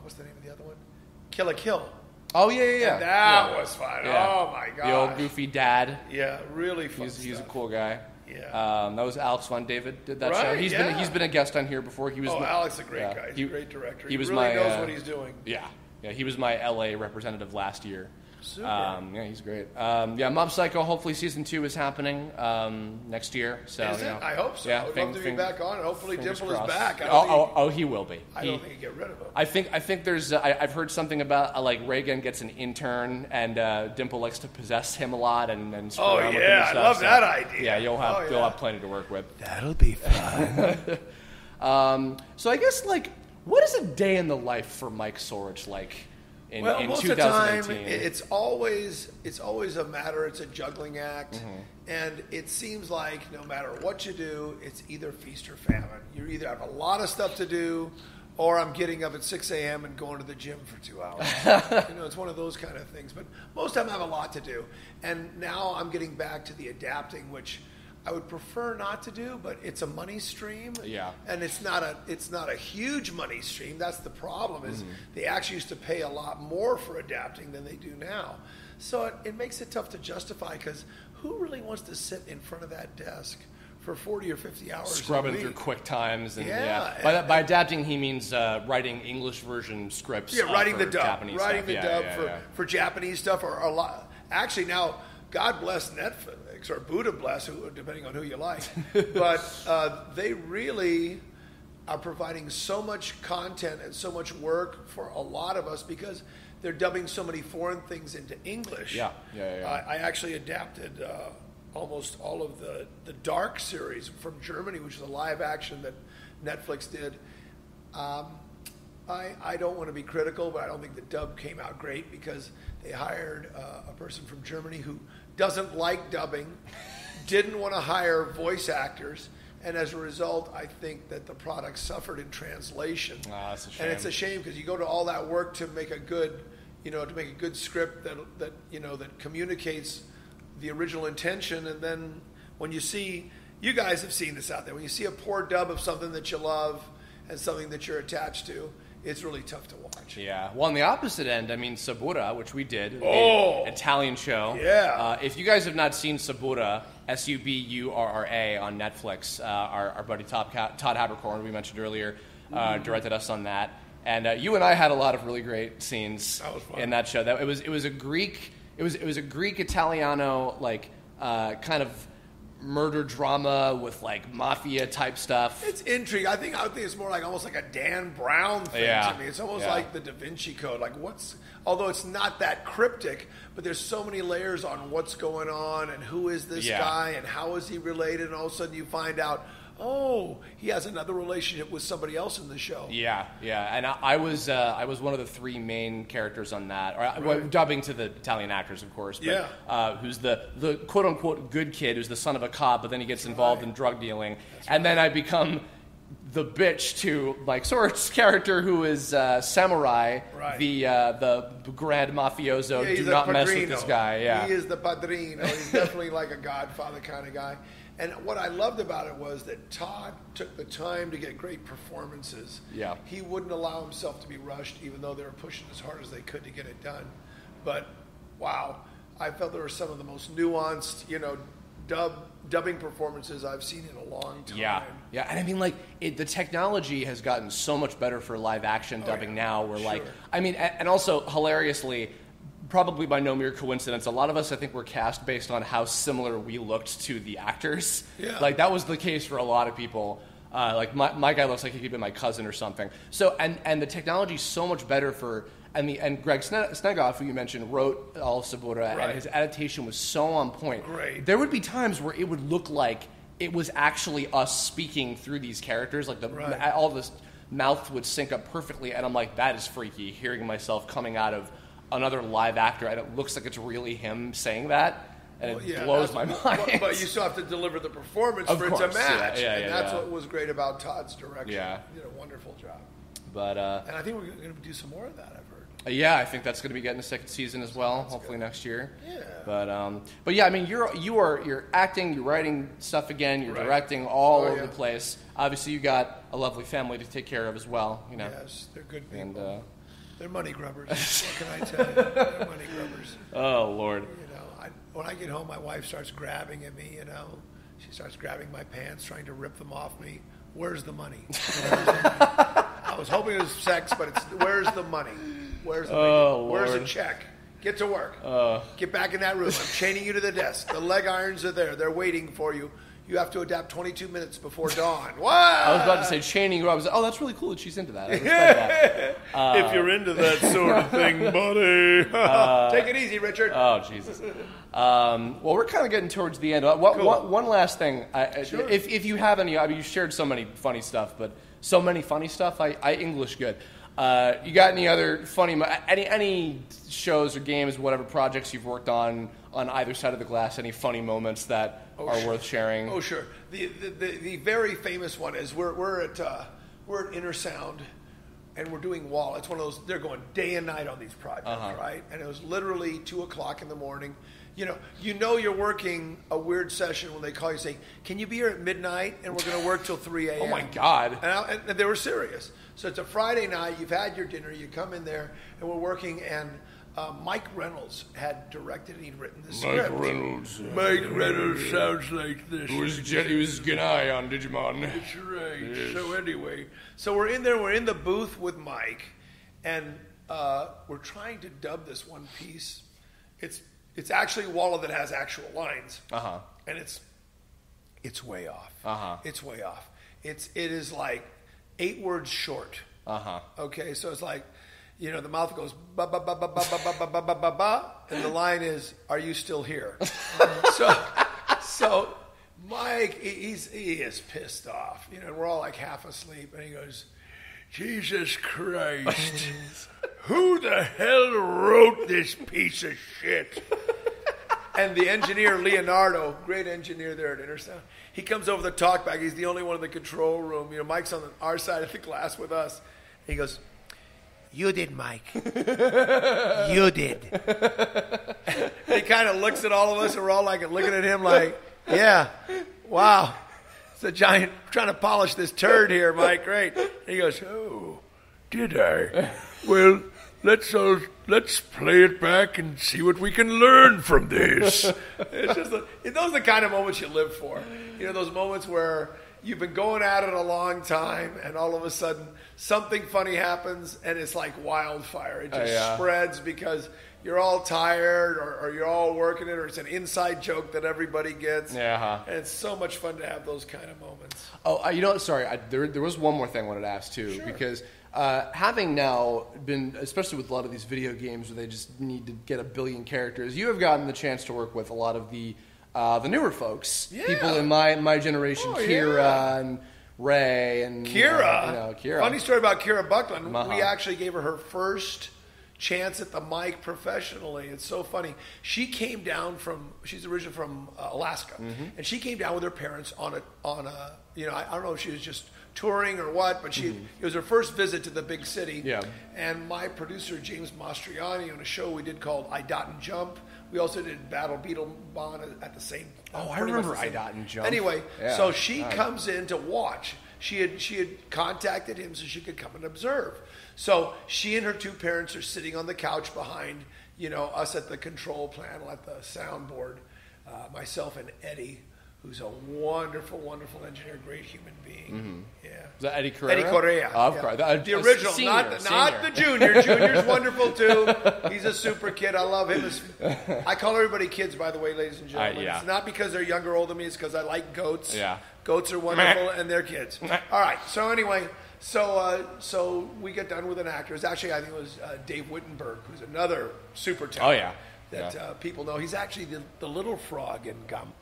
what's the name of the other one? Kill la Kill. Oh yeah. And that was fun. Yeah. Oh my god. The old goofy dad. Yeah, really fun. He's a cool guy. Yeah. That was Alex Von David did that right, show. He's been a guest on here before. Alex is a great guy. He's a great director. He was really my, knows what he's doing. Yeah. He was my LA representative last year. Super. He's great. Mob Psycho. Hopefully, season 2 is happening next year. So is it? I hope so. Yeah, I'd love to be back on, and hopefully Dimple is back. He will be. I don't think you get rid of him. I think there's. I've heard something about Reagan gets an intern, and Dimple likes to possess him a lot and screw around with him and stuff. I love that idea. Yeah, you'll have plenty to work with. That'll be fun. So I guess what is a day in the life for Mike Sorich like? In most 2018. of the time, it's always a matter. It's a juggling act, and it seems like no matter what you do, it's either feast or famine. You either have a lot of stuff to do, or I'm getting up at 6 a.m. and going to the gym for 2 hours. It's one of those kind of things. But most of the time, I have a lot to do, and now I'm getting back to the adapting, which I would prefer not to do, but it's a money stream. Yeah. And it's not a huge money stream. That's the problem is they actually used to pay a lot more for adapting than they do now. So it makes it tough to justify because who really wants to sit in front of that desk for 40 or 50 hours scrubbing a week? through quick times? And, By adapting, he means writing English version scripts. Yeah, writing the dub. Japanese writing stuff. the dub for Japanese stuff or a lot. Actually, now, God bless Netflix, or Buddha bless, depending on who you like. But they really are providing so much content and so much work for a lot of us because they're dubbing so many foreign things into English. Yeah. I actually adapted almost all of the Dark series from Germany, which is a live action that Netflix did. I don't want to be critical, but I don't think the dub came out great because they hired a person from Germany who doesn't like dubbing, didn't want to hire voice actors, and as a result, I think that the product suffered in translation. That's a shame. And it's a shame because you go to all that work to make a good, script that communicates the original intention, and then when you see, you guys have seen this out there, when you see a poor dub of something that you love and something that you're attached to, it's really tough to watch. Yeah. Well, on the opposite end, Sabura, which we did, the Italian show. Yeah. If you guys have not seen Sabura, Suburra on Netflix, our buddy Todd Habercorn, we mentioned earlier, directed us on that. And you and I had a lot of really great scenes in that show. It was a Greek Italiano kind of murder drama with like mafia type stuff. It's intrigue. I think it's more like almost like a Dan Brown thing Yeah. to me. It's almost Yeah. like the Da Vinci Code. Like although it's not that cryptic, but there's so many layers on what's going on and who is this Yeah. guy and how is he related, and all of a sudden you find out, oh, he has another relationship with somebody else in the show. Yeah, and I was one of the three main characters on that, or well, dubbing to the Italian actors, of course. But, who's the quote unquote good kid who's the son of a cop, but then he gets involved in drug dealing, and then I become the bitch to Mike Sort's character, who is Samurai, the grand mafioso. Yeah, do not mess with this guy. Yeah, he is the padrino. He's definitely like a Godfather kind of guy. And what I loved about it was that Todd took the time to get great performances. Yeah. He wouldn't allow himself to be rushed, even though they were pushing as hard as they could to get it done. But, wow, I felt there were some of the most nuanced, dubbing performances I've seen in a long time. Yeah, and I mean, like, the technology has gotten so much better for live action dubbing now. Where, like, I mean, and also hilariously, probably by no mere coincidence, a lot of us, I think, were cast based on how similar we looked to the actors. Yeah. Like, that was the case for a lot of people. Like, my guy looks like he could be my cousin or something. So, and the technology's so much better for, and Greg Snegoff, who you mentioned, wrote all of Sabura, and his adaptation was so on point. Great. There would be times where it would look like it was actually us speaking through these characters, like all this mouth would sync up perfectly, and I'm like, that is freaky, hearing myself coming out of another live actor, and it looks like it's really him saying that, and it blows my mind. But you still have to deliver the performance Of for course, it to match. yeah, and that's what was great about Todd's direction. Yeah. He did a wonderful job. But and I think we're going to do some more of that, I've heard. yeah, I think that's going to be getting a second season as well, hopefully next year. Yeah. But yeah, I mean, you're acting, you're writing stuff again, you're directing all over the place. Obviously, you got a lovely family to take care of as well. Yes, they're good people. And they're money grubbers. What can I tell you? They're money grubbers. oh Lord. When I get home, my wife starts grabbing at me. She starts grabbing my pants, trying to rip them off me. Where's the money? I was hoping it was sex, but where's the money? Where's the money? Where's the check? Get to work. Get back in that room. I'm chaining you to the desk. The leg irons are there. They're waiting for you. You have to adapt 22 minutes before dawn. What? I was about to say chaining you. I was like, oh, that's really cool that she's into that. I respect that. If you're into that sort of thing, buddy. Take it easy, Richard. Oh, Jesus. Well, we're kind of getting towards the end. One last thing. Sure. If you have any, I mean, you shared so many funny stuff, but so many funny stuff, I English good. You got any other funny, any shows or games, whatever projects you've worked on either side of the glass, any funny moments that are worth sharing? Oh, sure. The very famous one is we're at Intersound, and we're doing Wall. It's one of those, they're going day and night on these projects, right? And it was literally 2 o'clock in the morning. You know you're working a weird session when they call you saying, can you be here at midnight, and we're going to work till 3 a.m. Oh, my God. And they were serious. So it's a Friday night, you've had your dinner, you come in there, and we're working, and Mike Reynolds had directed and he'd written the script. Mike Reynolds sounds like this. He was Genai on Digimon. That's right. Yes. So anyway, we're in there, we're in the booth with Mike, and we're trying to dub this one piece. It's actually Walla that has actual lines. And it's way off. It's way off. It is like 8 words short. Okay, so it's like, the mouth goes ba ba ba ba ba ba ba ba ba ba ba, and the line is, "Are you still here?" So Mike, he is pissed off. And we're all like half asleep, and he goes, "Jesus Christ, who the hell wrote this piece of shit?" And the engineer, Leonardo, great engineer there at Intersound, he comes over the talkback. He's the only one in the control room. Mike's on our side of the glass with us. He goes, "You did, Mike. You did." He kind of looks at all of us, and we're all like looking at him like, "Yeah, wow. It's a giant trying to polish this turd here, Mike. Great." And he goes, "Oh, did I? Well, let's play it back and see what we can learn from this." It's just those are the kind of moments you live for. Those moments where you've been going at it a long time, and all of a sudden something funny happens, and it's like wildfire. It just spreads because you're all tired, or you're all working it, or it's an inside joke that everybody gets. Yeah. And it's so much fun to have those kind of moments. Oh, sorry. There was one more thing I wanted to ask, too, because having now been, especially with a lot of these video games where they just need to get a billion characters, you have gotten the chance to work with a lot of the newer folks, people in my generation, Kira and Ray and Kira. Kira. Funny story about Kira Buckland. We actually gave her first chance at the mic professionally. It's so funny. She's originally from Alaska, and she came down with her parents on a I don't know if she was just touring or what, but it was her first visit to the big city. Yeah. And my producer James Mastriani, on a show we did called I Dot and Jump. We also did Battle Beetleborn at the same. I remember I Dot and Jump. Anyway, so she comes in to watch. She had contacted him so she could come and observe. So she and her two parents are sitting on the couch behind, us at the control panel at the soundboard. Myself and Eddie, who's a wonderful, wonderful engineer, great human being. Yeah. Is that Eddie Correa? Eddie Correa. Oh, of course. The original, not the junior. Junior's wonderful too. He's a super kid. I love him. I call everybody kids, by the way, ladies and gentlemen. It's not because they're younger or older than me. It's because I like goats. Yeah. Goats are wonderful, and they're kids. All right. So anyway, so we get done with an actor. It's actually, I think it was Dave Wittenberg, who's another super talent. That people know. He's actually the little frog in Gum.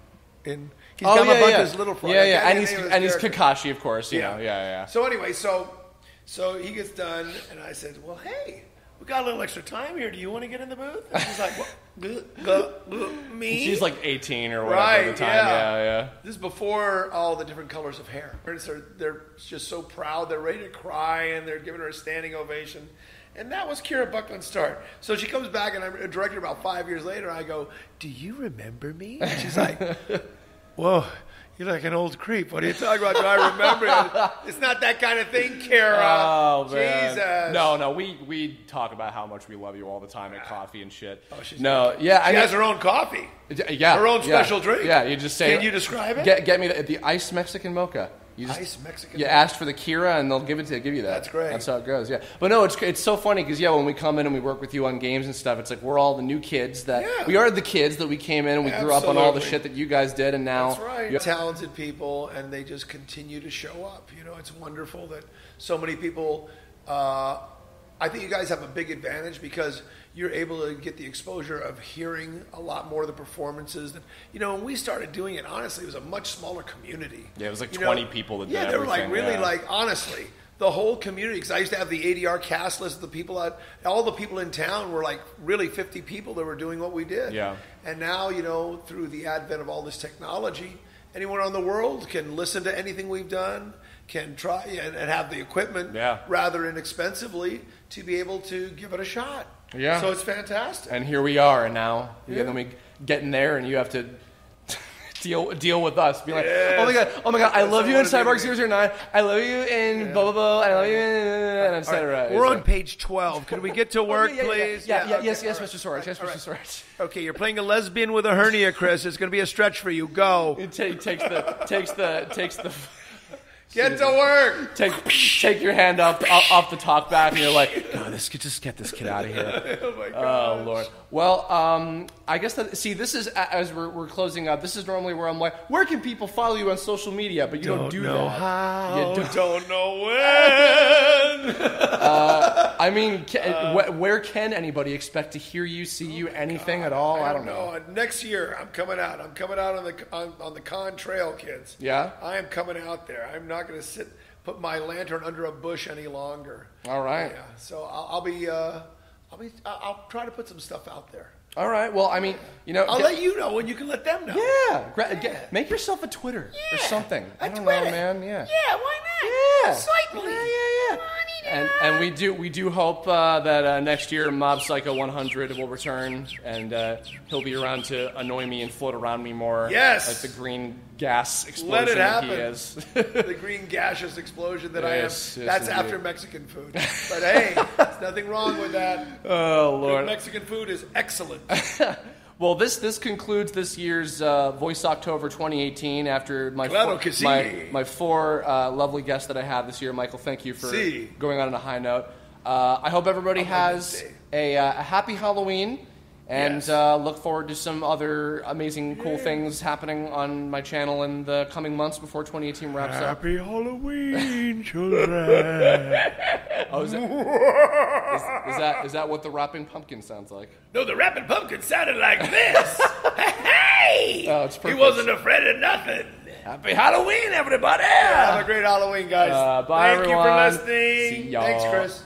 He's Gamabunka's little frog. And he's Kakashi, of course. Yeah. So anyway, so he gets done, and I said, "Well, hey, we got a little extra time here. Do you want to get in the booth?" And she's like, "Me?" She's like 18 or whatever at the time. Yeah. This is before all the different colors of hair. They're just so proud. They're ready to cry, and they're giving her a standing ovation. And that was Kira Buckland's start. So she comes back, and I'm directed about 5 years later. I go, "Do you remember me?" And she's like, "Whoa, you're like an old creep. What are you talking about? Do I remember it?" It's not that kind of thing, Kira. Oh, man. Jesus. No, we talk about how much we love you all the time at coffee and shit. Oh, she's she has her own coffee. Yeah. Her own special drink. Yeah, you just say. Can you describe it? Get me the iced Mexican mocha. Ice Mexican. You asked for the Kira, and they'll give you that. That's great. That's how it goes. Yeah, but no, it's so funny because when we come in and we work with you on games and stuff, it's like we're all the new kids that we are the kids that we came in and we grew up on all the shit that you guys did, and now that's right. Talented people, and they just continue to show up. It's wonderful that so many people. I think you guys have a big advantage because you're able to get the exposure of hearing a lot more of the performances. When we started doing it, honestly, it was a much smaller community. Yeah, it was like 20 people that did everything. Yeah, they were really honestly, the whole community. Because I used to have the ADR cast list of the people all the people in town were like really 50 people that were doing what we did. Yeah. And now, through the advent of all this technology, anyone around the world can listen to anything we've done, can try and have the equipment rather inexpensively to be able to give it a shot. Yeah. So it's fantastic. And here we are, and now then we get in there, and you have to deal with us. Be like, oh my god, I love you in Cyborg 009. I love you in blah blah blah. I love you in etc. Right. We're on page 12. Can we get to work, please? Yes, Mr. Sorge. Yes, Mr. Sorge. Okay, you're playing a lesbian with a hernia, Chris. It's going to be a stretch for you. Go. It takes the. Get to work. Take your hand off the talk back, and you're like, "God, just get this kid out of here." Oh my God. Oh Lord. Well, I guess this is as we're closing out. This is normally where I'm like, "Where can people follow you on social media?" But you don't do know that. How. You don't know when. I mean, where can anybody expect to hear you, see you, anything at all? I don't know. Next year, I'm coming out. I'm coming out on the Con Trail, kids. Yeah. I am coming out there. I'm not going to put my lantern under a bush any longer. All right. Yeah. So I'll try to put some stuff out there. All right. Well, I mean, I'll let you know, and you can let them know. Yeah. Make yourself a Twitter or something. I don't know, man. Yeah. Yeah, why not? Yeah. Certainly. Yeah. And we do hope that next year Mob Psycho 100 will return, and he'll be around to annoy me and float around me more. Yes. Like the green gas explosion Let it happen. that he is. The green gaseous explosion that I am. That's indeed. after Mexican food. But hey, there's nothing wrong with that. Oh, Lord. Good Mexican food is excellent. Well, this concludes this year's Voice October 2018. After my Claro que sí. my four lovely guests that I had this year, Michael, thank you for Si. going on a high note. I hope everybody has a happy Halloween, and Yes. look forward to some other amazing, cool things happening on my channel in the coming months before 2018 wraps up. Happy Halloween, children. Oh, is that what the rapping pumpkin sounds like? No, the rapping pumpkin sounded like this. Hey! Oh, it's He perfect. wasn't afraid of nothing. Happy Halloween, everybody! Have a great Halloween, guys. Bye, Thank everyone. you for listening. See y'all. Thanks, Chris.